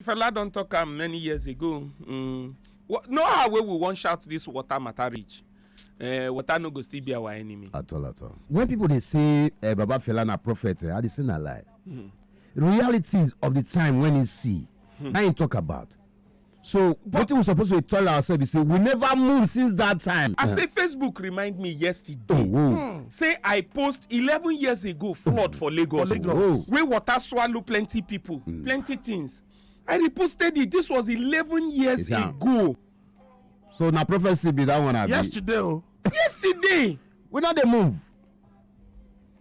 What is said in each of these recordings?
Fela don't talk many years ago. No how we will want shout this water matter reach. Water no go still be our enemy. At all. When people they say Baba Fela na prophet, I they say na lie. Realities of the time when he see, now he talk about. So what we supposed to tell ourselves is say we never moved since that time. I say Facebook remind me yesterday. Say I post 11 years ago flood for Lagos. Where water swallow plenty people, plenty things. I reposted it. This was 11 years ago. So now prophecy be that one. Yesterday. Yesterday. We not they move.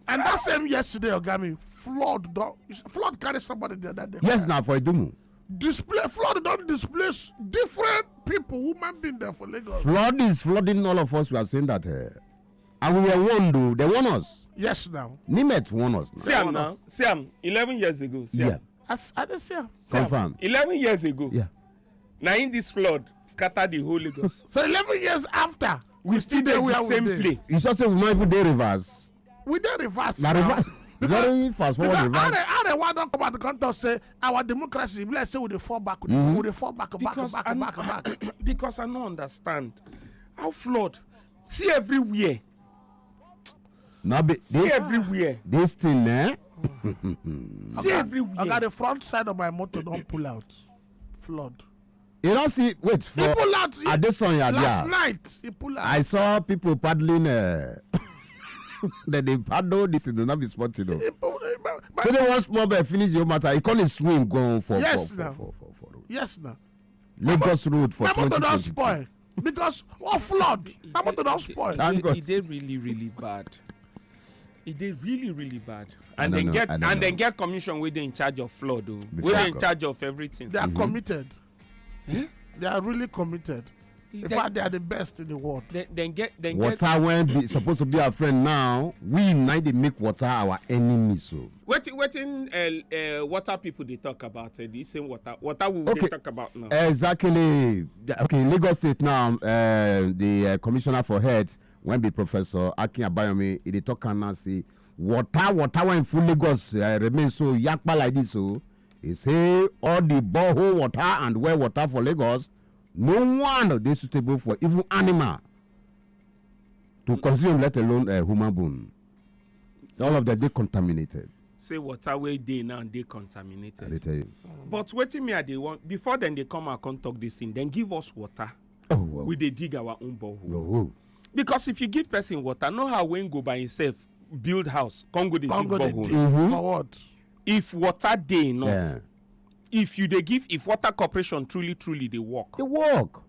And that same yesterday, Ogami, flood carry somebody the other day. Yes, now for Idumu. Flood don't displace different people who might be there for Lagos. Flood is flooding all of us. We are saying that. And we are warned, though. They warn us. Yes, now. Nimet warn us now. See, 11 years ago. Yeah. As I just say. Confirm. 11 years ago. Yeah. Now in this flood, scattered the whole Lagos. So 11 years after, we still there the same place. You just say we might even do reverse. We did reverse. Now reverse. Very fast forward reverse. How the one don't come out the country say our democracy, let's say we dey fall back, we dey fall back. Because I don't understand how flood. See everywhere. Now see everywhere. This thing, eh? See everywhere. I got the front side of my motor don't pull out. Flood. You don't see. Wait for. He pull out. Last night he pull out. I saw people paddling. Then they paddle. This is not be spotted though. So they want small boy finish your matter. He call it swim going for. Yes, for Yes, now. Lagos road for 2022. My motor don't spoil because what flood? My motor don't spoil. It did really bad. It did really bad. And then get commission where they in charge of flood though. Where they in charge of everything. They are committed. They are really committed. In fact, they are the best in the world. Then get water when supposed to be our friend now. We now they make water our enemy. So water people they talk about the same water we will talk about now. Exactly. Okay, Lagos State now. The commissioner for health when be Professor Akin Abayomi, they talk and say water when full Lagos remain so yakpa like this. So he say all the borehole water and well water for Lagos. No one they suitable for even animal to consume, let alone a human being. All of them they contaminated. Say water where they now they contaminated. They tell you. But waiting me they want before then they come and come talk this thing. Then give us water. Oh, wow. We they dig our own borehole. Oh. Because if you give person water, know how when go by himself build house. Congo they dig borehole. For what? If water day no. Yeah. If water corporation truly they work. They work.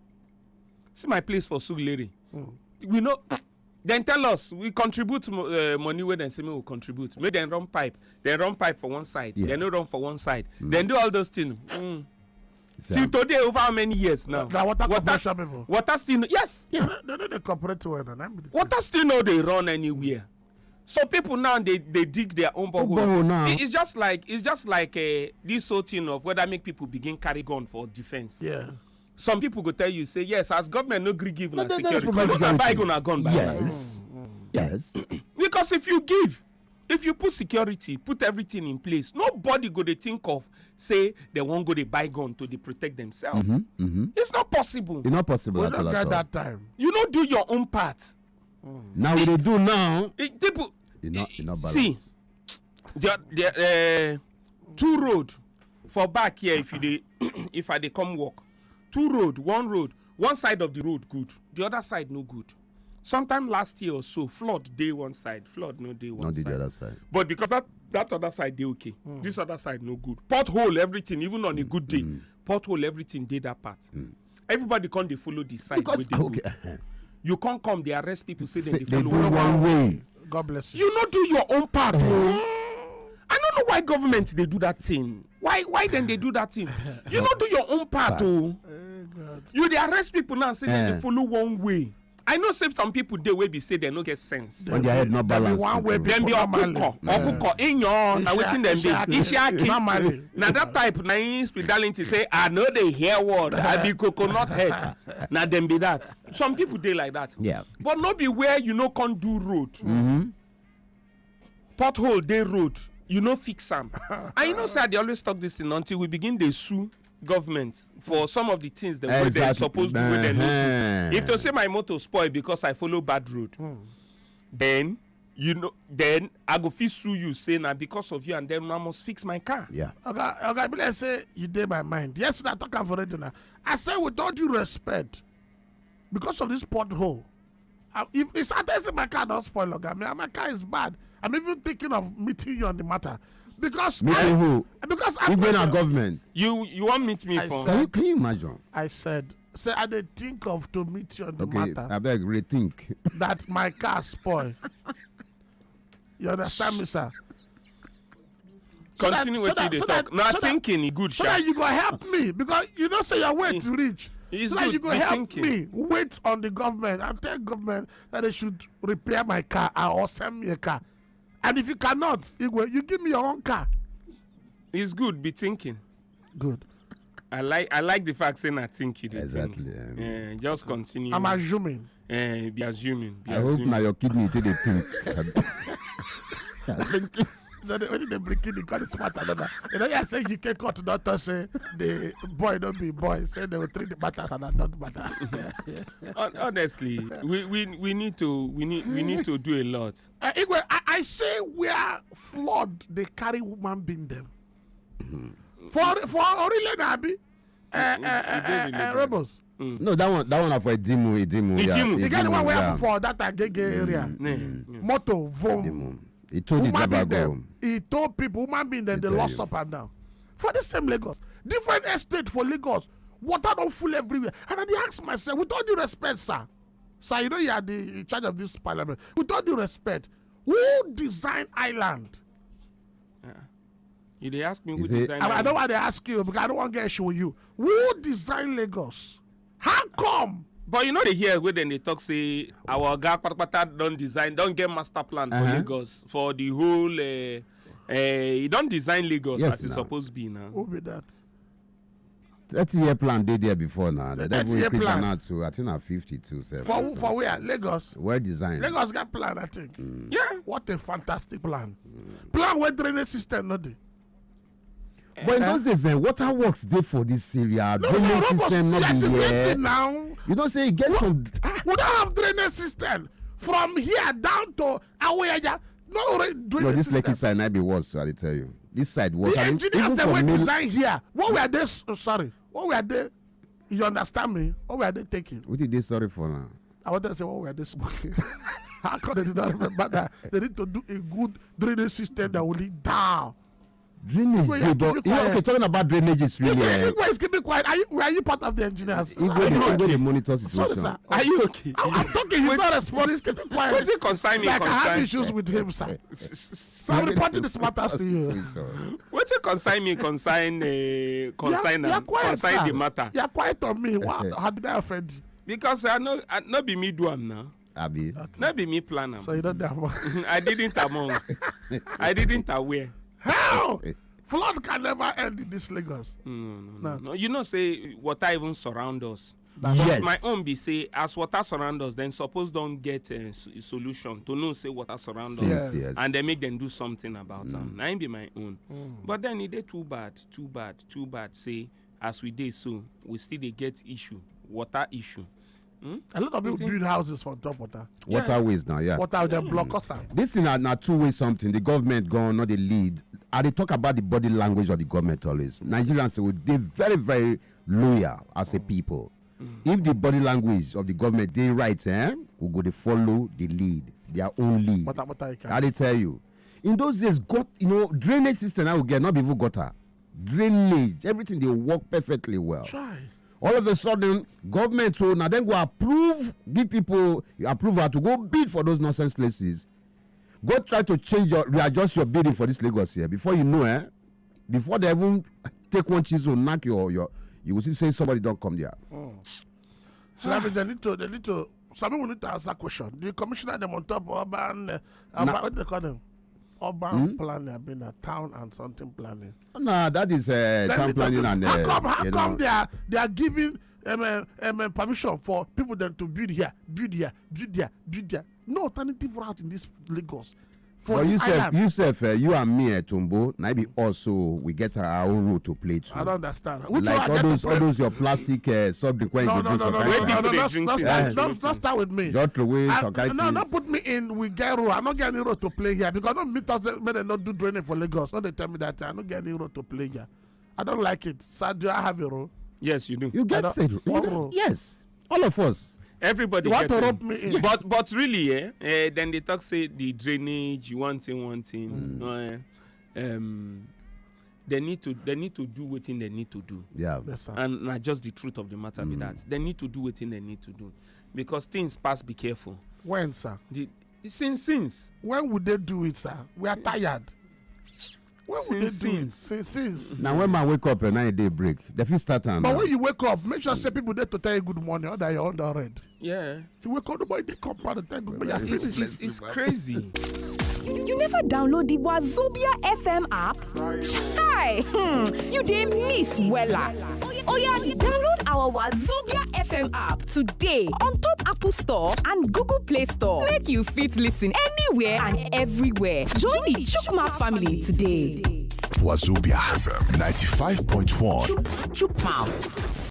See my place for Suglere. We know. Then tell us we contribute money where then say we will contribute. Maybe then run pipe. They run pipe for one side. They no run for one side. Then do all those things. Till today, over how many years now? The water corporation people. Water still yes. Yeah. They cooperate well. Water still know they run anywhere. So people now they dig their own borehole now. It's just like this whole thing of whether make people begin carry gun for defense. Yeah. Some people go tell you say yes, as government no gree give na security. No buy gun by yes. Yes. Because if you put security, put everything in place, nobody go they think of say they won't go they buy gun to they protect themselves. It's not possible. It's not possible at all. At that time. You don't do your own part. Now what they do now? People. Not balance. See, the two road for back here if I come walk, one side of the road good, the other side no good. Sometime last year or so, flood day one side, flood no day one side. Not the other side. But because that other side they okay, this other side no good. Pothole everything, even on a good day, pothole everything did that part. Everybody can't they follow the side with the You can't come, they arrest people, say they follow one way. God bless you. You not do your own part. I don't know why government they do that thing. Why then they do that thing? You not do your own part. You they arrest people now, say they follow one way. I know some people they will be say they no get sense. When their head not balanced. One way then be okuko in your na wetin dem be Ishaki. Na that type na inspidality say I know they hear word I be coconut head. Na dem be that. Some people they like that. Yeah. But not be where you no can do road. Pothole they road. You know fix them. And you know say they always talk this thing until we begin they sue government for some of the things the way they're supposed to do when they know. If to say my motor spoil because I follow bad road, then then I go fit sue you say na because of you, and then I must fix my car. Yeah. Okay, but let's say you did my mind. Yes, I talk for it now. I say with all due respect, because of this pothole, if it's attesting my car don't spoil, okay, my car is bad. I'm even thinking of meeting you on the matter. Because meeting who? Because you going to government. You want meet me for? Can you imagine? I said I did think of to meet you on the matter. I beg rethink. That my car spoil. You understand me, sir? Continue with you talk. Now thinking is good, so that you go help me, because you don't say your way to reach. It's so good. That you go help thinking. me wait on the government and tell government that they should repair my car or send me a car. And if you cannot, you give me your own car. It's good. Be thinking. Good. I like the fact saying I think you. Exactly. Think. Just continue. I'm assuming. Be assuming. I hope now your kidney till they think. When they bring kidney, God is smart another. You know, you say you can cut doctor say the boy don't be boy. Say they will treat the matters and not matter. Honestly, we need to do a lot. I say we are flawed. They carry woman being them. For Aurelia Nabi, rebels. No, that one are for Idimu. You get the one where for that Agege area. Moto, vom. He told the driver go. He told people, woman being them, they lost up and down. For the same Lagos. Different estate for Lagos. Water don't full everywhere. And I ask myself, with all due respect, sir. Sir, you know you are in charge of this parliament. With all due respect, who designed island? You they ask me who designed I don't want to ask you because I don't want to get issue with you. Who designed Lagos? How come? But you know they hear when they talk say our guy don't get master plan for Lagos for the whole he don't design Lagos as it's supposed to be now. Who be that? 30-year plan did there before now. The 30-year plan now to I think 52. For where? Lagos. Well designed. Lagos got plan, I think. Yeah. What a fantastic plan. Plan where drainage system not there. But in those days, water works there for this area. Drainage system not be here. Now. You don't say it gets from. We don't have drainage system from here down to Aweja. No drainage No, this system. Lekki side might be worse. I tell you, this side was. The engineers they were designed here. What were they? Sorry, what were they? You understand me? What were they taking? What did they sorry for now? I wanted to say what were they smoking? How come they did not remember that? They need to do a good drainage system that will lead down. Drainage, okay, talking about drainage is really. Igwe is keeping quiet. Are you part of the engineers? Igwe the monitor situation. Sorry, Are you okay? I'm talking. He's not responding. He's keeping quiet. What you consign me? Like I have issues with him, sir. So I'm reporting this matters to you. What you consign me? Consign the matter. You're quiet on me. How did I offend you? Because I not be me do am now. Abi. Not be me plan am. So you don't know. I didn't among. I didn't aware. How? Flood can never end in this Lagos. No. You know, say water even surround us. Yes. My own be say as water surround us, then suppose don't get a solution to know say water surround us, yes. and they make them do something about them. That ain't be my own. But then it dey too bad. Say as we did so, we still dey get issue, water issue. A lot of people build houses for top water. Waterways now, yeah. Water them block us out. This is not two-way something. The government gone, not the lead. And they talk about the body language of the government always. Nigerians say they very, very loyal as a people. If the body language of the government they right, we go to follow the lead, their own lead. How they tell you? In those days, drainage system I will get not even gutter. Drainage, everything they work perfectly well. Try. All of a sudden, government so now then go give people approval to go bid for those nonsense places. Go try to readjust your bidding for this Lagos here. Before you know, before they even take one chisel, knock you will see say somebody don't come there. So that means they need to. Some people need to answer question. The commissioner them on top urban, what do they call them? Urban planning, been a town and something planning. No, that is town planning and. How come they are giving permission for people then to build here? No alternative route in this Lagos. for this island. You and me at Tumbo, maybe also we get our own role to play too. I don't understand. Like all those your plastic something when you drink Don't start with me. Don't throw away some No, don't put me in with Gero. I'm not getting any role to play here because don't meet us when they not do training for Lagos. No, they tell me that I don't get any role to play here. I don't like it. Sir, do I have a role? Yes, you do. You get it. Yes, all of us. Everybody you want gets to it. rope me in. But really, then they talk say the drainage, one thing. They need to do what they need to do. Yeah. Yes, sir. And not just the truth of the matter be that. They need to do what they need to do. Because things pass, be careful. When, sir? Since. When would they do it, sir? We are tired. When would they do it? Since. Now when man wake up at 9-day break, the first start and But when you wake up, make sure say people there to tell you good morning or that you're under red. Yeah. If you wake up, nobody they come out and tell you good morning. It's crazy. You never download the Wazobia FM app? Chai! You dey miss wella. Oh yeah, download our Wazobia FM app today on top Apple Store and Google Play Store. Make you fit listen anywhere and everywhere. Join the Chookmouth family today. Wazobia FM 95.1. Chookmouth.